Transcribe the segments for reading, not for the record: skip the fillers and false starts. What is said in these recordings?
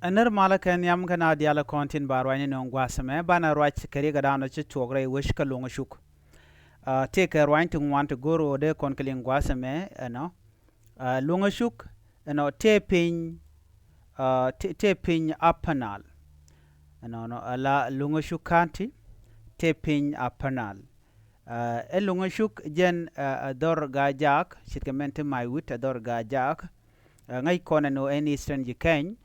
Aner malakan yam kana diala kontin barwani non gwasame bana rwach kari ga dano chi chogre wish ka lunga shuk. Take a rwine to want to go de konkelin gwasame lunga shuk taping taping apanal no ala lunga shuk kanti taping apanal lunga shuk jen dor ga jak shikamente my wit dor ga jak ngai kona no any eastern jikany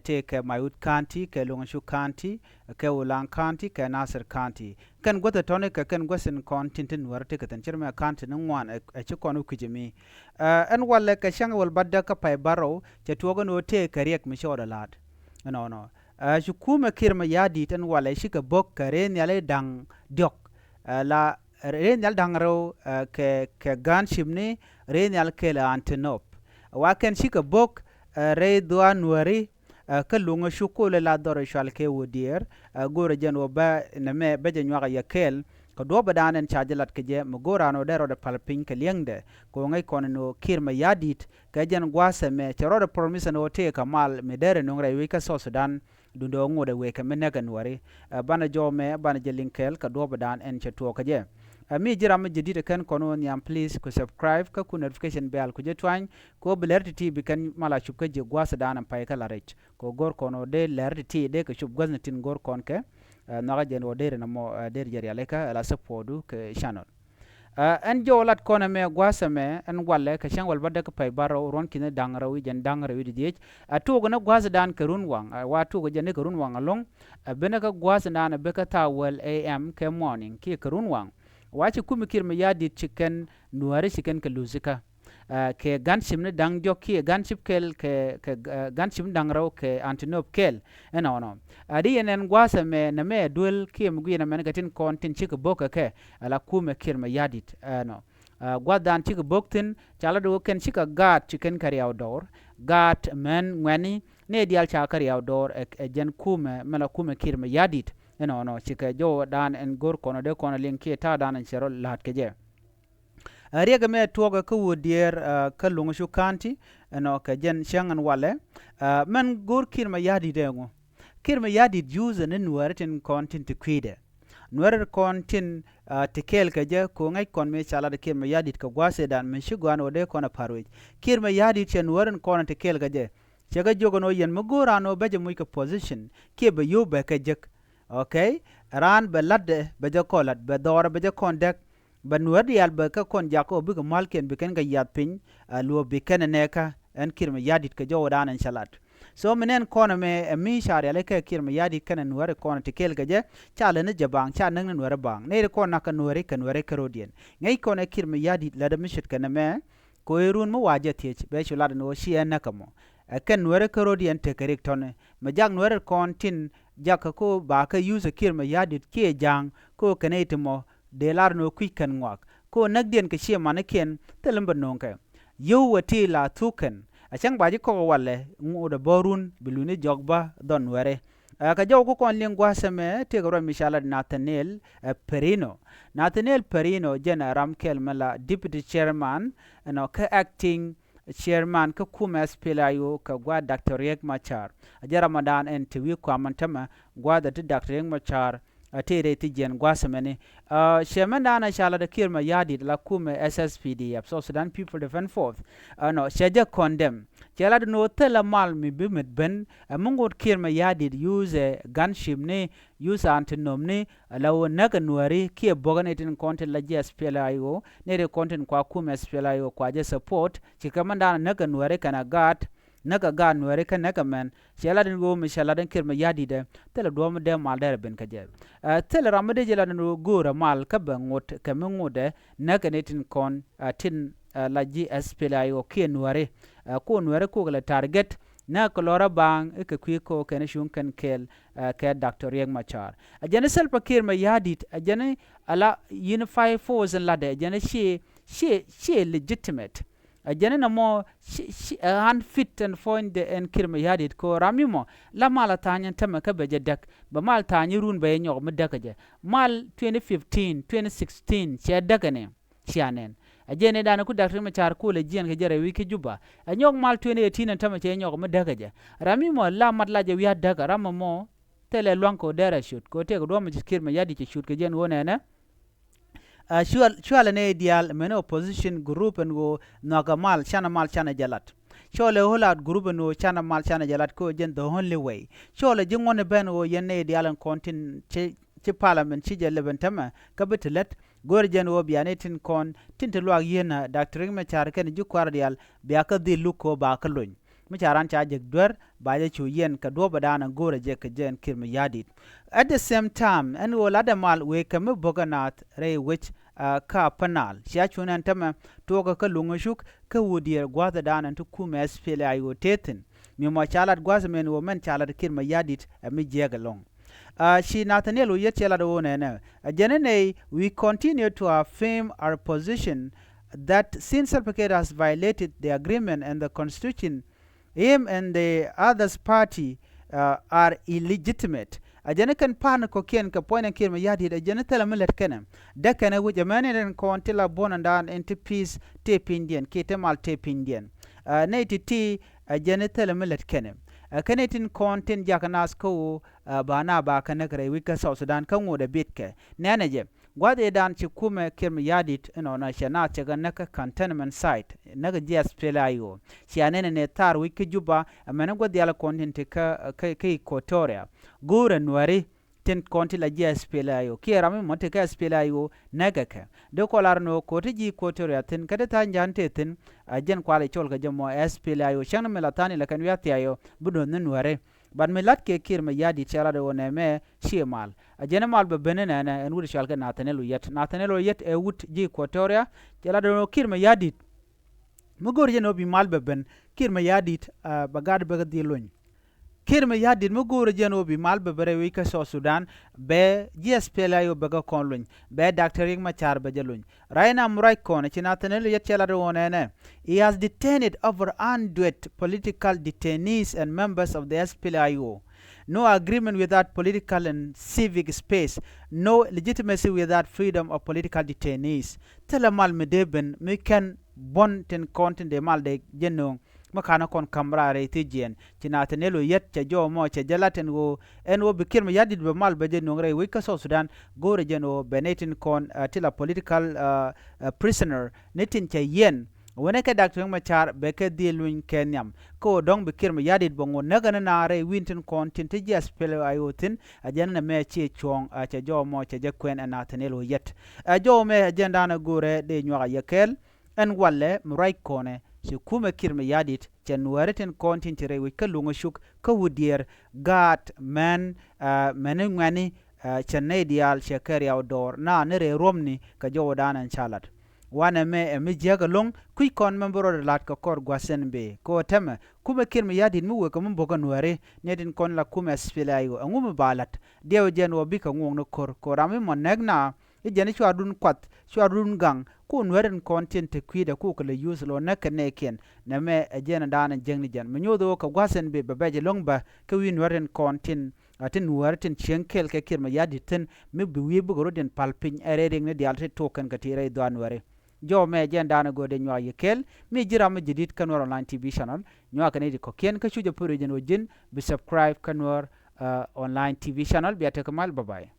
take Mayut County, ke Lungashu County, ke Ulang County, ke Nasser County. Kan gwata tone ka kan gwasin kontintin war take tan chirma county nan wan a ci konu kujimi. An walla ka shanga wal badda ka pay baro ce toga no te ka riek mi shoda lad. No. Shi kuma kirma yadi tan walla shi ka bok ka ren yale dang diok. La ren yal dang ro ke gan shimni ren yal ke la antenop. Waken shi ka bok re dwa nuari ka lunga shukule la dore shal ke wodier gore jen wo ba na me be jen yaga yakel ko do badanen chajelat ke je mo gorano dero de palpin ke liengde ko ngai kono no kirma yadit ke jen gwase me chero de promise no te kamal me dere no ngai wi ka so sudan dundo ngode we ke menega nwari bana jo me bana je linkel ka do badan en cheto ke je mi jiram jidita kan kono nyam please ko subscribe ka ku notification bell ku je twany ko belerti tv kan mala chupka je gwasa dana pay kala rech ko gor kono de lerti ti de ko chup gwasna tin gor konke naga jen o dere na mo dere jeri aleka la sapodu ke channel en jo lat kono me gwasa me en walle ka chang wal badda ka pay baro ron kine dangra wi jen dangra wi di to go na gwasa dan karun wang wa to go jen karun wang along bena ka gwasa dana be ka tawel am ke morning ki karun wang wachi kumi kirma yadi chicken nuare chicken ke luzika ke ganshim ne dang joki ganship kel ke ganshim dang raw ke antinop kel ono adi enen gwasa me na me dul kim gwi na men gatin kontin chik boka ke ala kume kirma yadit no gwadan chik boktin chala do ken chika gat chicken kari outdoor gat men ngani ne dial cha kari outdoor jen kume mela kume kirma yadit no chika jo dan en gor kono de kono linki ta dan en chero lat keje riega me toga ka wodier ka lungashu kanti no ka jen shangan wale man gor kirma yadi dengo kirma yadi juze ne nuartin kontin te kwide nuar kontin tekel keje ko ngai kon me chala de kirma yadi ka gwase dan me shugwan ode kono parwe kirma yadi chen nuarin kono tekel keje chega jogo no yen magorano beje muy ka position ke be yo be kejek okay ran be ladde be jakolat be dora be jakondek be nuadi al be ka kon jako be malken be ken ga yapin lo be ken neka en kirma yadit ka jo dan en salat so menen kono me mi shari ale ka kirma yadit ken nuare kono tikel ga je chale ne jabang cha nang nuare bang ne ko na ka nuare karodien ngai kono kirma yadit la de mishit ken me ko irun mo waje tich be shulad no shi en nakamo ken nuare karodien te kerik tone me jang nuare kontin jaka ko ba ka use kirma yadit ke jang ko kanetimo de lar no kwikan ngwak ko nagdien ke shema ne ken telemba nonke yo wati la tuken achang baji ko walle ngoda borun biluni jogba don were ka jaw ko kon lingwa seme te gro mishala Nathaniel Perino jena ramkel mala deputy chairman no ka acting chairman ka kuma spelayo ka gwa Dr. Riek Machar aja Ramadan en tiwi kwa mantama gwa da Dr. Riek Machar tere ti jen gwa semene shemanda na shala da kirma yadi la kuma SSPDF so Sudan People Defense Force no shaja condemn jela no tela mal mi bimet ben mungot kirma yadi use gunship ne use antinom ne lawo naga nuari ki boganetin content la SPLIO ne re content kwa kuma SPLIO kwa je support chikamanda naga nuari kana gat naga gan nuare ka naga men shela go mi shela den kirma yadi de tele do mo de mal der ben ka je tele ramade jela no gora mal ka bangot ka mengode naga netin kon tin la SPLIO ki nuare ko nuare ko la target na kolora bang ka kwi ko ken shun kan kel ka Dr. Riek Machar ajane selpa kirma yadi ajane ala unify force la de ajane she legitimate ajane na mo unfit and find the en kirma yadit ko ramimo la mala tanyan tama ka beje dak ba mal tanyi run be nyog me dakaje mal 2015 2016 che dakane chianen ajene dana ku Dr. Machar ku le jien ke jare wiki juba anyok mal 2018 en tama che nyok me daga je rami mo la mat la je wi daga ram mo tele lwanko dera shoot ko te ko do mo kir ma yadi che shoot ke jen wona na shual ne dial men opposition group en go mal chana jalat chole holat group no chana mal chana jalat ko jen the only way chole jingone ben o yenne dial en kontin ci parliament ci je leben tama kabitlet gor jen wo bianetin kon tinte lo yena Dr. Machar ken ju kwardial biya ka di luko ba ka lon Macharan cha je dwer ba je chu yen ka do badana gor je ka jen kir ma yadit at the same time and wo ladamal we kam boganat re which ka panal sia chunan tama to ka lunga shuk ka wudier gwada dana to kuma spele ayo tetin mi mo chalat gwazmen wo men chalat kir ma yadit mi je ga long she Nathaniel Uyechela do one Jenene, we continue to affirm our position that since Salva Kiir has violated the agreement and the constitution, him and the others party are illegitimate. Ajana kan pan ko kien ka point kir ma yadi ajana tala milet kana da kana wu jamane den ko antila bonandan into peace tape indian ketemal tape indian ne ti ajana tala milet kana kanetin kontin jakanas ko bana ba kana kare wika South Sudan kan wo da bitke nanaje gwade dan ci kuma kirm yadit ino na shana ce ga naka cantonment site naga jas pelayo shi anene ne tar wiki juba amana gwade ala kontin te ka kai kotoria gura nwari ten konti la jas pelayo kierami mote ka pelayo naga ka do kolarno kotiji kotoria ten kada ta jante ten jen kwale chol ga jamo pelayo shana melatani la kan yatiayo budon nware ban milat ke kir ma yadi chala do ne me shemal ajene mal be benena na en wudi shalka Nathaniel Uyet e wut ji Equatoria chala do kir ma yadi mugor jeno bi mal be ben kir ma yadi bagad be di lon kir ma yadi mugor jeno bi mal be bere wi ka South Sudan be GSPLA yo be ga kon lon be Dr. Riek Machar be jelon raina murai kon ci Nathaniel Uyet chala do ne he has detained over 100 political detainees and members of the SPLIO. No agreement without political and civic space. No legitimacy without freedom of political detainees. Telemal medeben me can bon ten content de mal de genong makana kon kamra re tijien Nathaniel Uyet cha jo mo cha jalaten go en wo bikir me yadid be mal be genong re wika South Sudan go re geno benetin kon tila political prisoner netin cha yen wone ke Dr. Machar beke dilwin kenyam ko dong bikir me yadid bongo nagana nare winten kon tinte jas pele ayotin ajana me chi chong cha jo mo cha jakwen Nathaniel Uyet jo me agenda na gore de nywa yakel en walle murai kone si kuma kirme yadit chen wareten kon tintire wi kalungo shuk ka wudier gat men menengwani chen dial shekari outdoor na nere romni ka jo danan chalat wana me jaga long kui kon membro de lat ka kor gwasen be ko tema kuma kirme yadin mu ko mun bogan ware nedin kon la kuma spilayo ngum balat dew jen wo bi ka ngong no kor rami mon negna e jeni chwadun kwat chwadun gang ko nweren content te kwida ko kala use lo nakane ken na me jen dana jengni jen me nyodo ka gwasen be beje longba ka wi nweren content atin warten chenkel ke kirme yaditen me bi wi bu den palpin erering ne dialte token ka tire doan ware jo me jen dana go de nywa yekel mi jiram jidit kanwar online tv channel nywa kanedi ko ken ka chuja puru jen wojin bi subscribe kanwar online tv channel bi atakamal bye bye